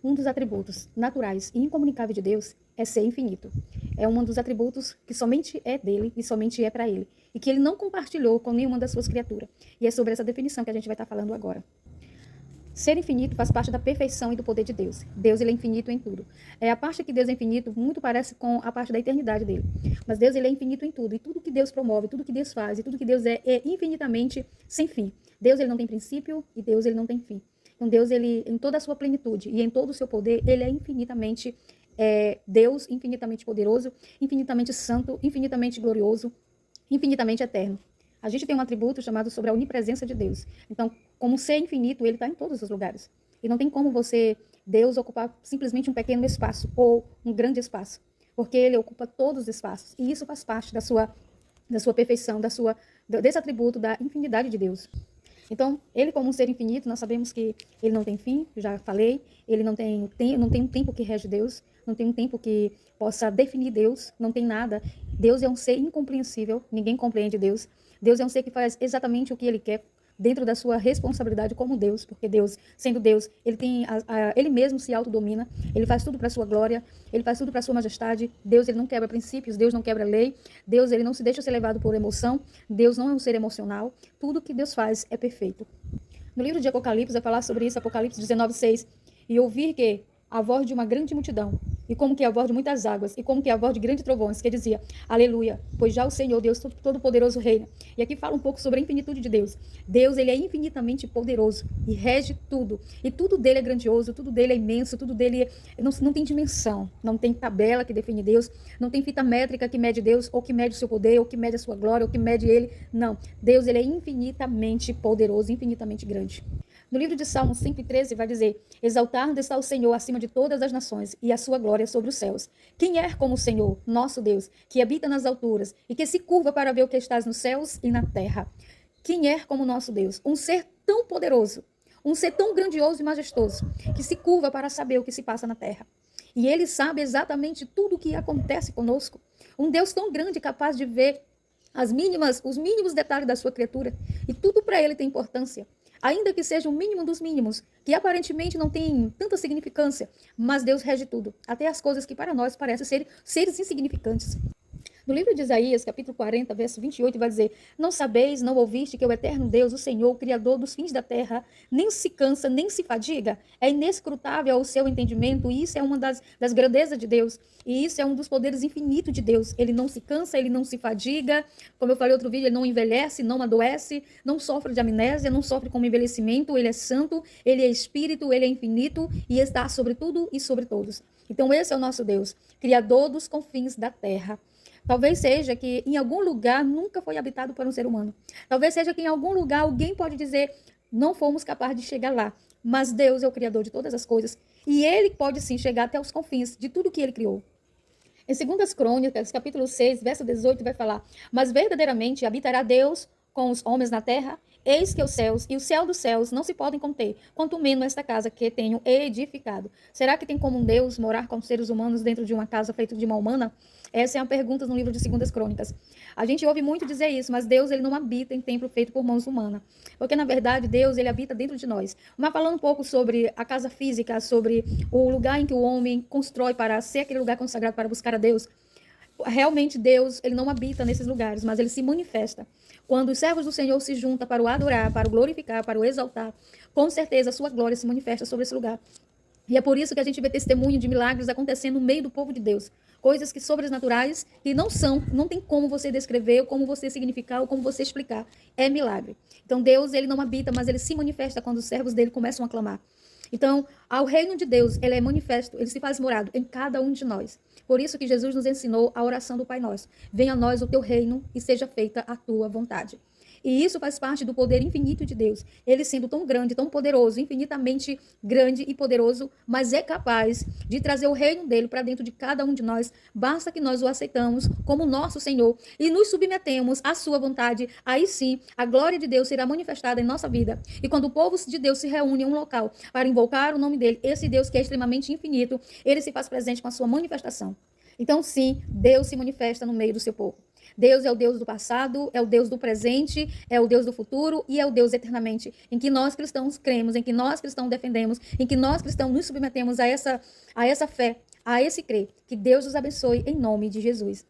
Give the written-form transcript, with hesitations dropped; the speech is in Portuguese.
Um dos atributos naturais e incomunicáveis de Deus é ser infinito. É um dos atributos que somente é dele e somente é para ele. E que ele não compartilhou com nenhuma das suas criaturas. E é sobre essa definição que a gente vai estar falando agora. Ser infinito faz parte da perfeição e do poder de Deus. Deus, ele é infinito em tudo. A parte que Deus é infinito muito parece com a parte da eternidade dele. Mas Deus, ele é infinito em tudo. E tudo que Deus promove, tudo que Deus faz e tudo que Deus é infinitamente sem fim. Deus, ele não tem princípio e Deus, ele não tem fim. Então Deus, ele, em toda a sua plenitude e em todo o seu poder, ele é infinitamente Deus, infinitamente poderoso, infinitamente santo, infinitamente glorioso, infinitamente eterno. A gente tem um atributo chamado sobre a onipresença de Deus. Então, como ser infinito, ele está em todos os lugares. E não tem como você, Deus, ocupar simplesmente um pequeno espaço ou um grande espaço, porque ele ocupa todos os espaços. E isso faz parte da sua perfeição, desse atributo da infinidade de Deus. Então, ele como um ser infinito, nós sabemos que ele não tem fim, já falei, ele não tem um tempo que rege Deus, não tem um tempo que possa definir Deus, não tem nada. Deus é um ser incompreensível, ninguém compreende Deus. Deus é um ser que faz exatamente o que ele quer, dentro da sua responsabilidade como Deus, porque Deus, sendo Deus, ele tem ele mesmo se autodomina, ele faz tudo para a sua glória, ele faz tudo para a sua majestade. Deus, ele não quebra princípios, Deus não quebra lei, Deus, ele não se deixa ser levado por emoção, Deus não é um ser emocional, tudo que Deus faz é perfeito. No livro de Apocalipse, vai falar sobre isso, Apocalipse 19:6, e ouvir que a voz de uma grande multidão, e como que a voz de muitas águas, e como que a voz de grandes trovões, que dizia, aleluia, pois já o Senhor, Deus Todo-Poderoso reina. E aqui fala um pouco sobre a infinitude de Deus. Deus, ele é infinitamente poderoso, e rege tudo. E tudo dele é grandioso, tudo dele é imenso, tudo dele não tem dimensão, não tem tabela que define Deus, não tem fita métrica que mede Deus, ou que mede o seu poder, ou que mede a sua glória, ou que mede ele. Não, Deus, ele é infinitamente poderoso, infinitamente grande. No livro de Salmos 5:13 vai dizer, exaltado está o Senhor acima de todas as nações, e a sua glória sobre os céus. Quem é como o Senhor, nosso Deus, que habita nas alturas, e que se curva para ver o que estás nos céus e na terra? Quem é como o nosso Deus? Um ser tão poderoso, um ser tão grandioso e majestoso, que se curva para saber o que se passa na terra. E ele sabe exatamente tudo o que acontece conosco. Um Deus tão grande, capaz de ver os mínimos detalhes da sua criatura, e tudo para ele tem importância. Ainda que seja o mínimo dos mínimos, que aparentemente não tem tanta significância, mas Deus rege tudo, até as coisas que para nós parecem ser seres insignificantes. No livro de Isaías, capítulo 40, verso 28, vai dizer, não sabeis, não ouviste que o eterno Deus, o Senhor, o Criador dos fins da terra, nem se cansa, nem se fadiga? É inescrutável o seu entendimento, e isso é uma das grandezas de Deus, e isso é um dos poderes infinitos de Deus. Ele não se cansa, ele não se fadiga, como eu falei outro vídeo, ele não envelhece, não adoece, não sofre de amnésia, não sofre com envelhecimento, ele é santo, ele é espírito, ele é infinito, e está sobre tudo e sobre todos. Então esse é o nosso Deus, Criador dos confins da terra. Talvez seja que em algum lugar nunca foi habitado por um ser humano. Talvez seja que em algum lugar alguém pode dizer, não fomos capazes de chegar lá. Mas Deus é o Criador de todas as coisas. E Ele pode sim chegar até os confins de tudo que Ele criou. Em 2 Crônicas, capítulo 6, verso 18, vai falar, mas verdadeiramente habitará Deus com os homens na terra, eis que os céus e o céu dos céus não se podem conter, quanto menos esta casa que tenho edificado. Será que tem como um Deus morar com seres humanos dentro de uma casa feita de uma humana? Essa é a pergunta no livro de 2 Crônicas. A gente ouve muito dizer isso, mas Deus, ele não habita em templo feito por mãos humanas. Porque, na verdade, Deus, ele habita dentro de nós. Mas falando um pouco sobre a casa física, sobre o lugar em que o homem constrói para ser aquele lugar consagrado para buscar a Deus, realmente Deus, ele não habita nesses lugares, mas ele se manifesta. Quando os servos do Senhor se juntam para o adorar, para o glorificar, para o exaltar, com certeza a sua glória se manifesta sobre esse lugar. E é por isso que a gente vê testemunho de milagres acontecendo no meio do povo de Deus. Coisas que sobrenaturais, que não tem como você descrever, ou como você significar, ou como você explicar. É milagre. Então Deus, ele não habita, mas ele se manifesta quando os servos dele começam a clamar. Então, ao reino de Deus, ele é manifesto, ele se faz morado em cada um de nós. Por isso que Jesus nos ensinou a oração do Pai Nosso. Venha a nós o teu reino e seja feita a tua vontade. E isso faz parte do poder infinito de Deus. Ele sendo tão grande, tão poderoso, infinitamente grande e poderoso, mas é capaz de trazer o reino dele para dentro de cada um de nós. Basta que nós o aceitamos como nosso Senhor e nos submetemos à sua vontade. Aí sim, a glória de Deus será manifestada em nossa vida. E quando o povo de Deus se reúne em um local para invocar o nome dele, esse Deus que é extremamente infinito, ele se faz presente com a sua manifestação. Então, sim, Deus se manifesta no meio do seu povo. Deus é o Deus do passado, é o Deus do presente, é o Deus do futuro e é o Deus eternamente, em que nós cristãos cremos, em que nós cristãos defendemos, em que nós cristãos nos submetemos a essa fé, a esse crer. Que Deus os abençoe em nome de Jesus.